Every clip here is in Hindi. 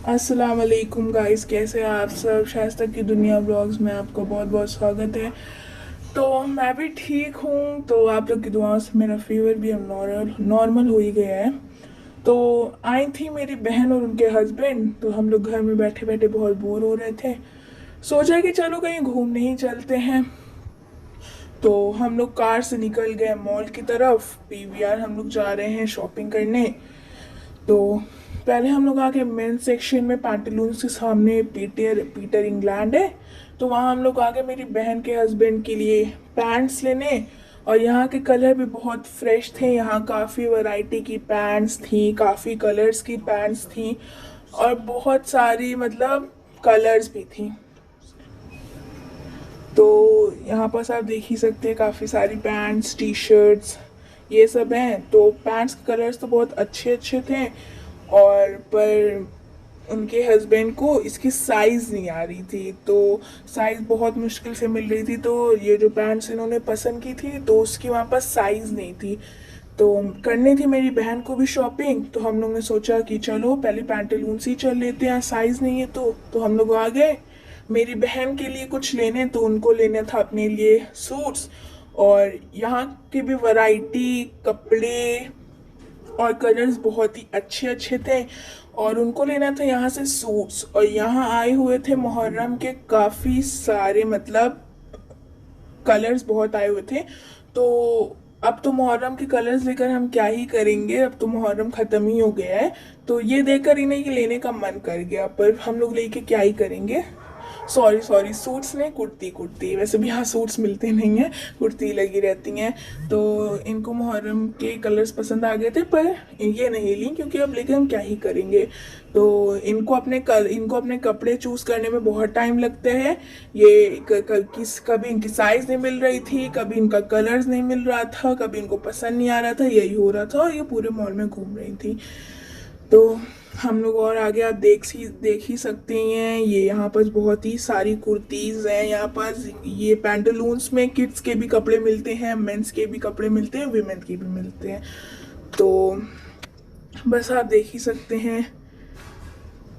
अस्सलाम वालेकुम गाइस, कैसे हैं आप सब। शाइस्ता की दुनिया ब्लॉग्स में आपका बहुत बहुत स्वागत है। तो मैं भी ठीक हूँ। तो आप लोग की दुआओं से मेरा फीवर भी अब नॉर्मल हो ही गया है। तो आई थी मेरी बहन और उनके हस्बैंड, तो हम लोग घर में बैठे बैठे बहुत बोर हो रहे थे। सोचा कि चलो कहीं घूमने ही चलते हैं। तो हम लोग कार से निकल गए मॉल की तरफ। पीवीआर हम लोग जा रहे हैं शॉपिंग करने। तो पहले हम लोग आके मेन सेक्शन में पैंटालून्स के सामने पीटर पीटर इंग्लैंड है। तो वहाँ हम लोग आके मेरी बहन के हस्बैंड के लिए पैंट्स लेने। और यहाँ के कलर भी बहुत फ्रेश थे। यहाँ काफ़ी वैरायटी की पैंट्स थी, काफ़ी कलर्स की पैंट्स थी और बहुत सारी मतलब कलर्स भी थी। तो यहाँ पास आप देख ही सकते हैं काफ़ी सारी पैंट्स, टी शर्ट्स, ये सब हैं। तो पैंट्स के कलर्स तो बहुत अच्छे अच्छे थे। और पर उनके हस्बैंड को इसकी साइज़ नहीं आ रही थी, तो साइज़ बहुत मुश्किल से मिल रही थी। तो ये जो पैंट्स इन्होंने पसंद की थी तो उसकी वहाँ पर साइज़ नहीं थी। तो करनी थी मेरी बहन को भी शॉपिंग। तो हम लोग ने सोचा कि चलो पहले पैंटालून्स ही चल लेते हैं, साइज़ नहीं है तो हम लोग आ गए। मेरी बहन के लिए कुछ लेने, तो उनको लेना था अपने लिए सूट्स। और यहाँ की भी वैरायटी, कपड़े और कलर्स बहुत ही अच्छे अच्छे थे। और उनको लेना था यहाँ से सूट्स। और यहाँ आए हुए थे मुहर्रम के काफ़ी सारे मतलब कलर्स बहुत आए हुए थे। तो अब तो मुहर्रम के कलर्स लेकर हम क्या ही करेंगे, अब तो मुहर्रम ख़त्म ही हो गया है। तो ये देखकर इन्हें ये लेने का मन कर गया, पर हम लोग लेके क्या ही करेंगे। सॉरी सॉरी, सूट्स नहीं, कुर्ती कुर्ती। वैसे भी यहाँ सूट्स मिलते नहीं हैं, कुर्ती लगी रहती हैं। तो इनको मुहर्रम के कलर्स पसंद आ गए थे, पर ये नहीं ली क्योंकि अब लेके हम क्या ही करेंगे। तो इनको अपने कपड़े चूज़ करने में बहुत टाइम लगते हैं। ये कभी इनकी साइज़ नहीं मिल रही थी, कभी इनका कलर्स नहीं मिल रहा था, कभी इनको पसंद नहीं आ रहा था, यही हो रहा था। और ये पूरे मॉल में घूम रही थी। तो हम लोग और आगे आप देख ही सकते हैं। ये यहाँ पर बहुत ही सारी कुर्तीज़ हैं। यहाँ पर ये पैंटालून्स में किड्स के भी कपड़े मिलते हैं, मेंस के भी कपड़े मिलते हैं, वीमेन के भी मिलते हैं। तो बस आप देख ही सकते हैं,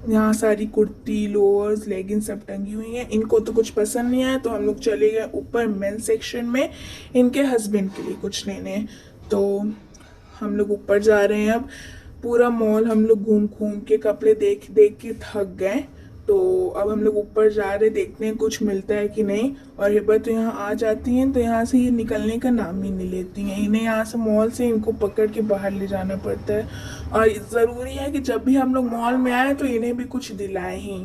यहाँ सारी कुर्ती, लोअर्स, लेगिंग्स सब टंगी हुई हैं। इनको तो कुछ पसंद नहीं आया, तो हम लोग चले गए ऊपर मेन सेक्शन में इनके हस्बैंड के लिए कुछ लेने। तो हम लोग ऊपर जा रहे हैं अब। पूरा मॉल हम लोग घूम घूम के कपड़े देख देख के थक गए। तो अब हम लोग ऊपर जा रहे, देखते हैं कुछ मिलता है कि नहीं। और हिब्बा तो यहाँ आ जाती हैं तो यहाँ से ये निकलने का नाम ही नहीं लेती हैं। इन्हें यहाँ से मॉल से इनको पकड़ के बाहर ले जाना पड़ता है। और ज़रूरी है कि जब भी हम लोग मॉल में आए तो इन्हें भी कुछ दिलाएं ही।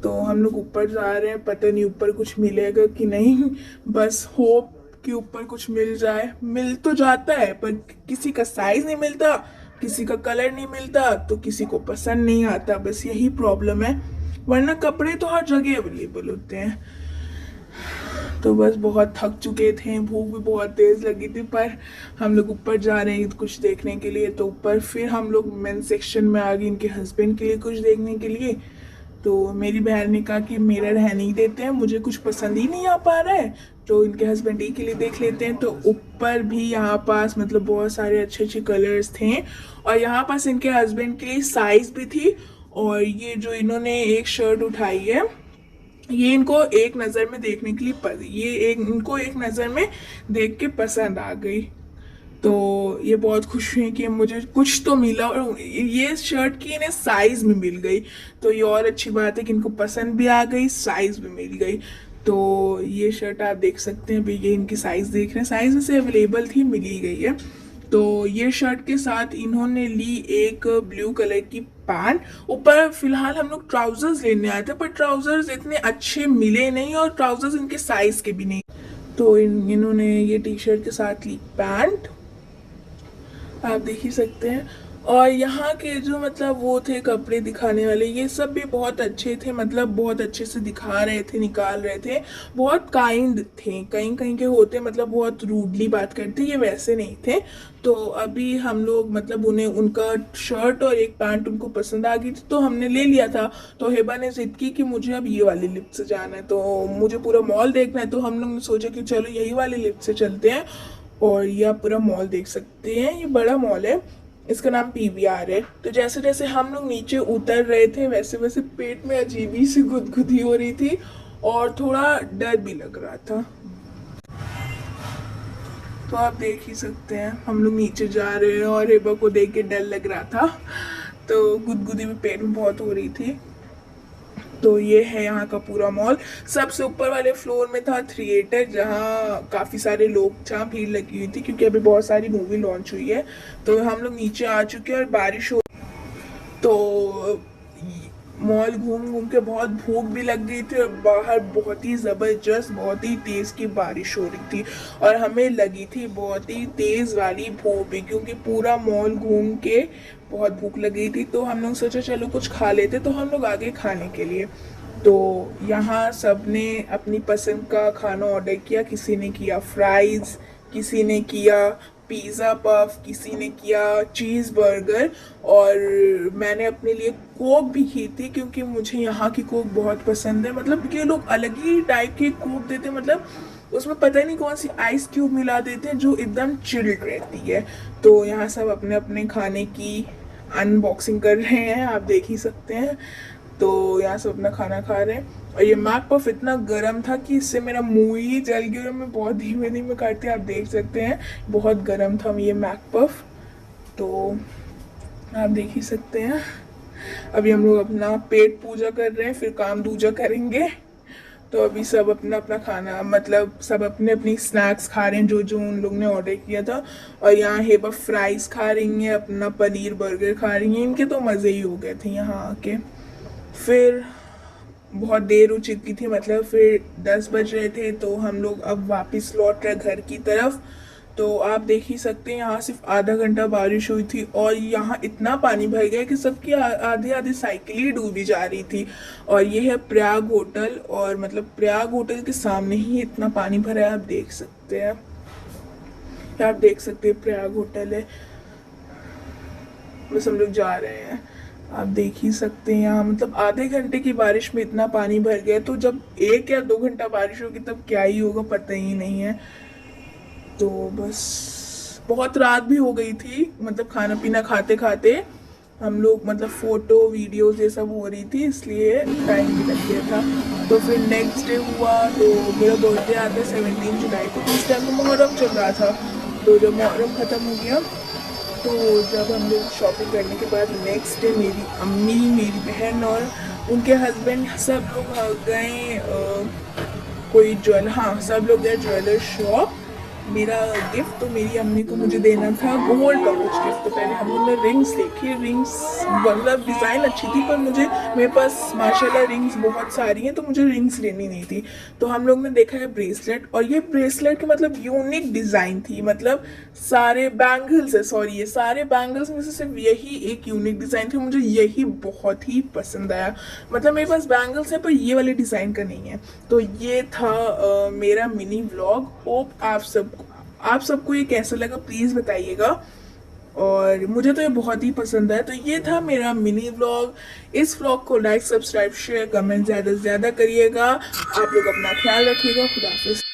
तो हम लोग ऊपर जा रहे हैं, पता नहीं ऊपर कुछ मिलेगा कि नहीं। बस होप कि ऊपर कुछ मिल जाए। मिल तो जाता है पर किसी का साइज नहीं मिलता, किसी का कलर नहीं मिलता, तो किसी को पसंद नहीं आता। बस यही प्रॉब्लम है, वरना कपड़े तो हर जगह अवेलेबल होते हैं। तो बस बहुत थक चुके थे, भूख भी बहुत तेज़ लगी थी। पर हम लोग ऊपर जा रहे हैं कुछ देखने के लिए। तो ऊपर फिर हम लोग मेन सेक्शन में आ गए इनके हस्बैंड के लिए कुछ देखने के लिए। तो मेरी बहन ने कहा कि मेरा रहने ही देते हैं, मुझे कुछ पसंद ही नहीं आ पा रहा है, तो इनके हस्बैंड ही के लिए देख लेते हैं। तो ऊपर भी यहाँ पास मतलब बहुत सारे अच्छे अच्छे कलर्स थे। और यहाँ पास इनके हस्बैंड के लिए साइज़ भी थी। और ये जो इन्होंने एक शर्ट उठाई है, ये इनको एक नज़र में देखने के लिए ये एक इनको एक नज़र में देख के पसंद आ गई। तो ये बहुत खुश हुए कि मुझे कुछ तो मिला। और ये शर्ट की इन्हें साइज में मिल गई, तो ये और अच्छी बात है कि इनको पसंद भी आ गई, साइज भी मिल गई। तो ये शर्ट आप देख सकते हैं, ये इनकी साइज देख रहे हैं, साइज से अवेलेबल थी, मिल ही गई है। तो ये शर्ट के साथ इन्होंने ली एक ब्लू कलर की पैंट। ऊपर फिलहाल हम लोग ट्राउजर्स लेने आए थे, पर ट्राउजर्स इतने अच्छे मिले नहीं और ट्राउजर्स इनके साइज के भी नहीं। तो इन्होंने ये टी शर्ट के साथ ली पैंट, आप देख ही सकते हैं। और यहाँ के जो मतलब वो थे कपड़े दिखाने वाले, ये सब भी बहुत अच्छे थे, मतलब बहुत अच्छे से दिखा रहे थे, निकाल रहे थे, बहुत काइंड थे। कहीं कहीं के होते मतलब बहुत रूडली बात करते, ये वैसे नहीं थे। तो अभी हम लोग मतलब उन्हें उनका शर्ट और एक पैंट उनको पसंद आ गई थी, तो हमने ले लिया था। तो हेबा ने जिद की कि मुझे अब ये वाली लिफ्ट से जाना है, तो मुझे पूरा मॉल देखना है। तो हम लोग ने सोचा कि चलो यही वाली लिफ्ट से चलते हैं। और ये आप पूरा मॉल देख सकते हैं, ये बड़ा मॉल है। इसका नाम पीवीआर है। तो जैसे जैसे हम लोग नीचे उतर रहे थे वैसे वैसे पेट में अजीबी सी गुदगुदी हो रही थी और थोड़ा डर भी लग रहा था। तो आप देख ही सकते हैं हम लोग नीचे जा रहे हैं और हेबा को देख के डर लग रहा था, तो गुदगुदी भी पेट में बहुत हो रही थी। तो ये है यहाँ का पूरा मॉल। सबसे ऊपर वाले फ्लोर में था थिएटर, जहाँ काफ़ी सारे लोग, जहाँ भीड़ लगी हुई थी क्योंकि अभी बहुत सारी मूवी लॉन्च हुई है। तो हम लोग नीचे आ चुके हैं और बारिश हो, तो मॉल घूम घूम के बहुत भूख भी लग गई थी और बाहर बहुत ही ज़बरदस्त बहुत ही तेज़ की बारिश हो रही थी और हमें लगी थी बहुत ही तेज़ वाली भूख भी, क्योंकि पूरा मॉल घूम के बहुत भूख लग गई थी। तो हम लोग सोचा चलो कुछ खा लेते, तो हम लोग आगे खाने के लिए। तो यहाँ सब ने अपनी पसंद का खाना ऑर्डर किया। किसी ने किया फ्राइज़, किसी ने किया पिज़्ज़ा पफ, किसी ने किया चीज़ बर्गर और मैंने अपने लिए कोक भी की थी क्योंकि मुझे यहाँ की कोक बहुत पसंद है। मतलब ये लोग अलग ही टाइप की कोक देते, मतलब उसमें पता ही नहीं कौन सी आइस क्यूब मिला देते हैं जो एकदम चिल्ड रहती है। तो यहाँ सब अपने अपने खाने की अनबॉक्सिंग कर रहे हैं, आप देख ही सकते हैं। तो यहाँ सब अपना खाना खा रहे हैं और ये मैक पफ इतना गर्म था कि इससे मेरा मुंह ही जल गया और मैं बहुत धीमे धीमे काटती, आप देख सकते हैं बहुत गर्म था ये मैक पफ। तो आप देख ही सकते हैं। अभी हम लोग अपना पेट पूजा कर रहे हैं, फिर काम दूजा करेंगे। तो अभी सब अपना अपना खाना, मतलब सब अपने अपनी स्नैक्स खा रहे हैं जो जो उन लोग ने ऑर्डर किया था। और यहाँ हेबा फ्राइज खा रही हैं, अपना पनीर बर्गर खा रही हैं। इनके तो मज़े ही हो गए थे यहाँ आके। फिर बहुत देर हो चुकी थी, मतलब फिर 10 बज रहे थे, तो हम लोग अब वापस लौट रहे घर की तरफ। तो आप देख ही सकते हैं यहाँ सिर्फ आधा घंटा बारिश हुई थी और यहाँ इतना पानी भर गया कि सबकी आधी आधी साइकिल ही डूबी जा रही थी। और ये है प्रयाग होटल, और मतलब प्रयाग होटल के सामने ही इतना पानी भरा है, आप देख सकते हैं। आप देख सकते हैं प्रयाग होटल है, बस हम लोग जा रहे हैं। आप देख ही सकते हैं यहाँ, मतलब आधे घंटे की बारिश में इतना पानी भर गया, तो जब 1 या 2 घंटा बारिश होगी तब क्या ही होगा पता ही नहीं है। तो बस बहुत रात भी हो गई थी, मतलब खाना पीना खाते खाते हम लोग, मतलब फ़ोटो वीडियोज़ ये सब हो रही थी, इसलिए टाइम भी लग गया था। तो फिर नेक्स्ट डे हुआ, तो मेरा बर्थडे आता है 17 जुलाई को। उस टाइम में मुहर्रम चल रहा था, तो जब मुहर्रम ख़त्म हो गया तो जब हम लोग शॉपिंग करने के बाद नेक्स्ट डे मेरी अम्मी, मेरी बहन और उनके हस्बैंड सब लोग गए कोई हाँ सब लोग गए ज्वेलर शॉप। मेरा गिफ्ट तो मेरी अम्मी को मुझे देना था गोल्ड का कुछ गिफ्ट। तो पहले हम लोग ने रिंग्स देखी, रिंग्स मतलब डिज़ाइन अच्छी थी पर मुझे, मेरे पास माशाल्लाह रिंग्स बहुत सारी हैं तो मुझे रिंग्स लेनी नहीं थी। तो हम लोग ने देखा है ब्रेसलेट, और ये ब्रेसलेट की मतलब यूनिक डिज़ाइन थी, मतलब सारे बैंगल्स है, सॉरी ये सारे बैंगल्स में से सिर्फ यही एक यूनिक डिज़ाइन थी, मुझे यही बहुत ही पसंद आया। मतलब मेरे पास बैंगल्स है पर ये वाले डिज़ाइन का नहीं है। तो ये था मेरा मिनी व्लॉग। होप आप सबको ये कैसा लगा प्लीज़ बताइएगा, और मुझे तो ये बहुत ही पसंद है। तो ये था मेरा मिनी व्लॉग। इस व्लॉग को लाइक सब्सक्राइब शेयर कमेंट ज़्यादा से ज़्यादा करिएगा। आप लोग अपना ख्याल रखिएगा। खुदा हाफिज़।